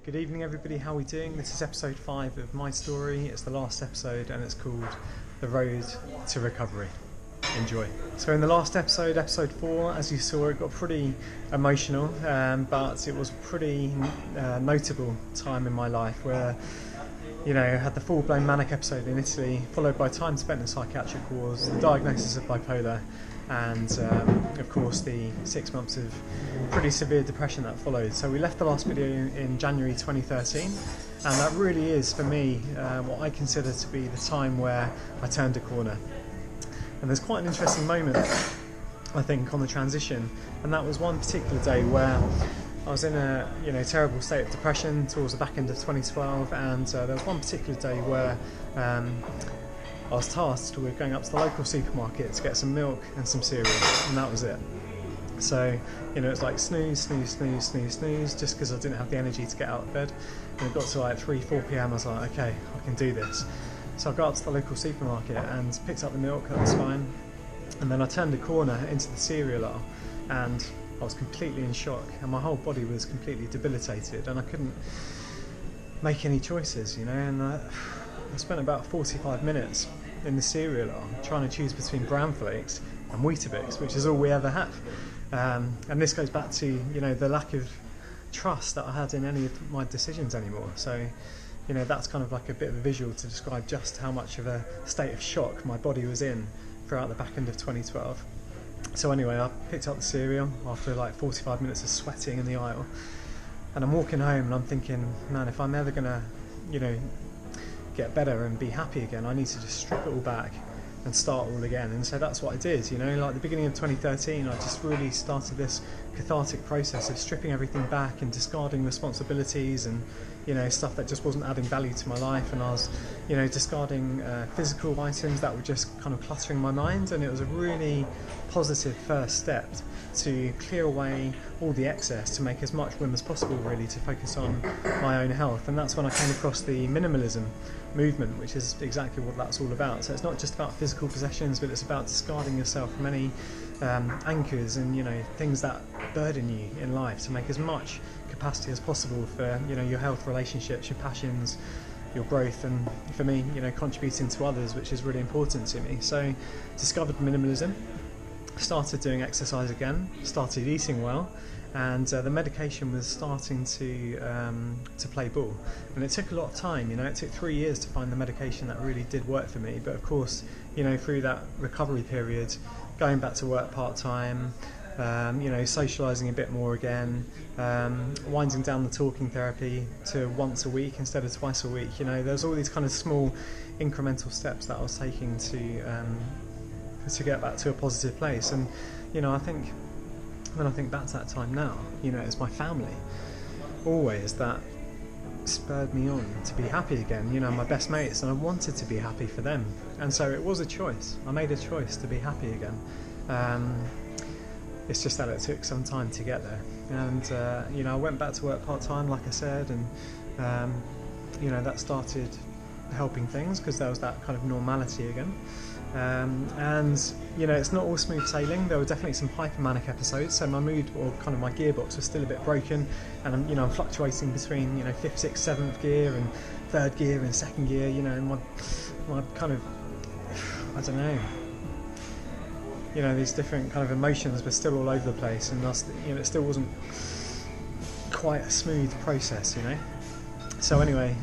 Good evening everybody, how are we doing? This is episode 5 of my story. It's the last episode and it's called The Road to Recovery. Enjoy. So in the last episode, episode 4, as you saw, it got pretty emotional, but it was a pretty notable time in my life where, you know, I had the full-blown manic episode in Italy, followed by time spent in psychiatric wards, the diagnosis of bipolar, and of course the 6 months of pretty severe depression that followed. So we left the last video in January 2013, and that really is for me what I consider to be the time where I turned a corner. And there's quite an interesting moment, I think, on the transition, and that was one particular day where I was in a terrible state of depression towards the back end of 2012, and there was one particular day where I was tasked with going up to the local supermarket to get some milk and some cereal, and that was it. So, it was like snooze, snooze, snooze, snooze, snooze, just because I didn't have the energy to get out of bed. And it got to like 3-4 p.m, I was like, okay, I can do this. So I got up to the local supermarket and picked up the milk, that was fine. And then I turned the corner into the cereal aisle, and I was completely in shock, and my whole body was completely debilitated, and I couldn't make any choices, and I spent about 45 minutes in the cereal aisle trying to choose between bran flakes and Weetabix, which is all we ever have. And this goes back to the lack of trust that I had in any of my decisions anymore. So that's kind of like a bit of a visual to describe just how much of a state of shock my body was in throughout the back end of 2012. So anyway, I picked up the cereal after like 45 minutes of sweating in the aisle, and I'm walking home and I'm thinking, man, if I'm ever gonna get better and be happy again, I need to just strip it all back and start all again. And so that's what I did. Like the beginning of 2013, I just really started this cathartic process of stripping everything back and discarding responsibilities and stuff that just wasn't adding value to my life. And I was discarding physical items that were just kind of cluttering my mind, and it was a really positive first step to clear away all the excess, to make as much room as possible really to focus on my own health. And that's when I came across the minimalism movement, which is exactly what that's all about. So it's not just about physical possessions, but it's about discarding yourself from any anchors and things that burden you in life, to make as much capacity as possible for your health, relationships, your passions, your growth, and for me contributing to others, which is really important to me. So discovered minimalism, started doing exercise again, started eating well, and the medication was starting to play ball. And it took a lot of time. It took 3 years to find the medication that really did work for me. But of course, through that recovery period, going back to work part-time, socialising a bit more again, winding down the talking therapy to once a week instead of twice a week. There's all these kind of small incremental steps that I was taking to get back to a positive place. And I think when I think back to that time now, it's my family always that spurred me on to be happy again, my best mates, and I wanted to be happy for them. And so it was a choice. I made a choice to be happy again. It's just that it took some time to get there. And I went back to work part-time, like I said, and that started helping things because there was that kind of normality again. And it's not all smooth sailing. There were definitely some hypermanic episodes, so my mood, or kind of my gearbox, was still a bit broken, and I'm fluctuating between 5th, 6th, 7th gear and 3rd gear and 2nd gear. And my kind of, I don't know, these different kind of emotions were still all over the place, and it still wasn't quite a smooth process. So anyway,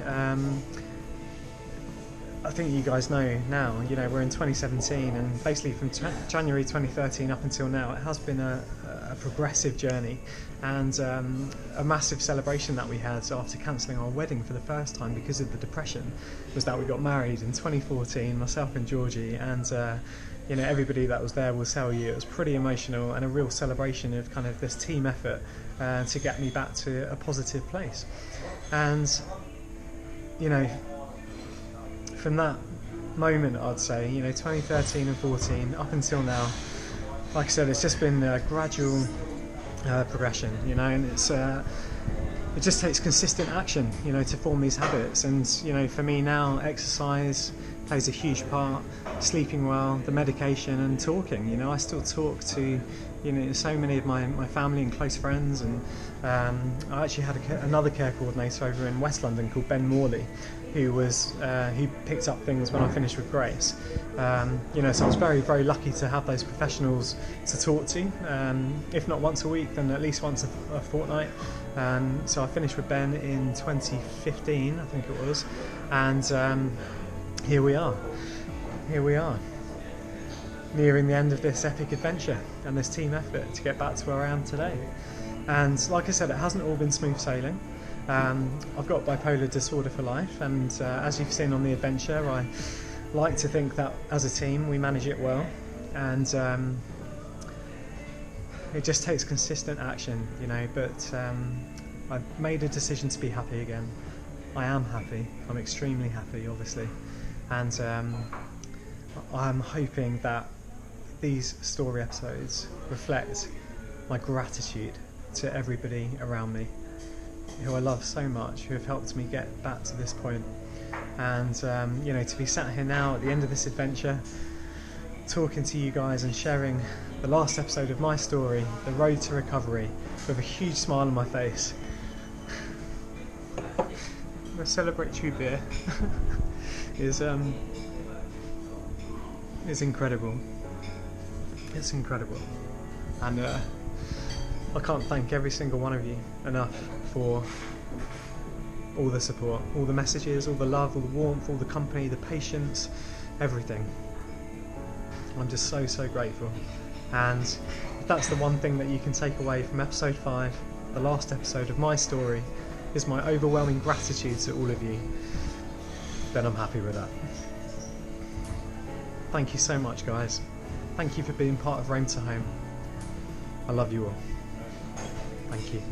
I think you guys know now, we're in 2017, and basically from January 2013 up until now, it has been a progressive journey, and a massive celebration that we had after cancelling our wedding for the first time because of the depression was that we got married in 2014, myself and Georgie, and everybody that was there will tell you it was pretty emotional and a real celebration of kind of this team effort to get me back to a positive place. And from that moment, I'd say 2013 and 14 up until now, like I said, it's just been a gradual progression, and it just takes consistent action to form these habits. And for me now, exercise, plays a huge part. Sleeping well, the medication, and talking. You know, I still talk to, you know, so many of my family and close friends, and I actually had another care coordinator over in West London called Ben Morley, who picked up things when I finished with Grace. You know, so I was very, very lucky to have those professionals to talk to, if not once a week, then at least once a fortnight. So I finished with Ben in 2015, I think it was, and here we are, nearing the end of this epic adventure and this team effort to get back to where I am today. And like I said, it hasn't all been smooth sailing. I've got bipolar disorder for life, and as you've seen on the adventure, I like to think that as a team we manage it well, and it just takes consistent action, you know, but I've made a decision to be happy again. I am happy, I'm extremely happy obviously, and I'm hoping that these story episodes reflect my gratitude to everybody around me who I love so much, who have helped me get back to this point. And you know, to be sat here now at the end of this adventure, talking to you guys and sharing the last episode of my story, The Road to Recovery, with a huge smile on my face. The celebratory beer is incredible. It's incredible, and I can't thank every single one of you enough for all the support, all the messages, all the love, all the warmth, all the company, the patience, everything. I'm just so, so grateful. And if that's the one thing that you can take away from episode 5, the last episode of my story, is my overwhelming gratitude to all of you, then I'm happy with that. Thank you so much, guys. Thank you for being part of Rome to Home. I love you all. Thank you.